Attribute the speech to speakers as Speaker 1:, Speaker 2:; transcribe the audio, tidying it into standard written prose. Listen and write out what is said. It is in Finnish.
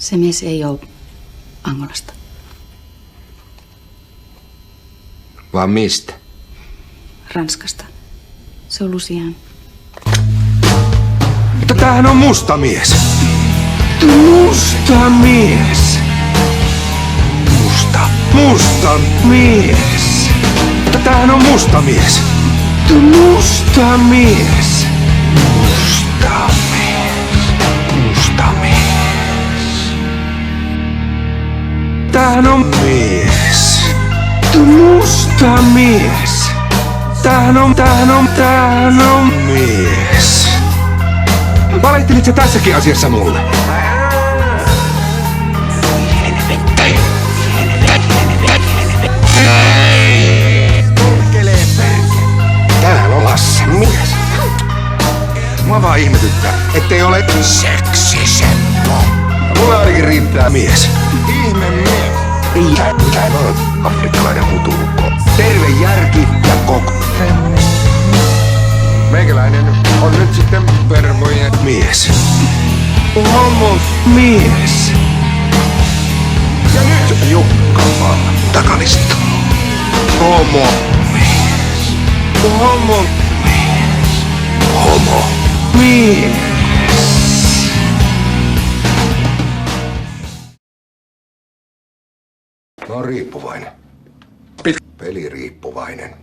Speaker 1: Se mies ei ole Angolasta.
Speaker 2: Vaan mistä?
Speaker 1: Ranskasta. Se on Lucian.
Speaker 2: Mutta tämähän on musta mies. Musta mies. Musta mies. Mutta tämähän on musta mies. Musta mies. Musta mies. Musta mies. Tämähän on mies. Musta mies. Tämähän on mies. Valehtelit sä tässäkin asiassa mulle? Täällä on Lasse mies. Mua vaan ihmetyttää, ettei ole seksiseppo. Mulla ainakin riittää mies. Ihme mies. Ei täällä on afrikkalainen hutuukko. Terve järki ja koko. Meikäläinen on nyt sitten vermojen mies. Homo mies. Ja nyt Jukka vaan takalisto. Homo mies. Homo mies. Homo mies. Mä oon riippuvainen. Peliriippuvainen.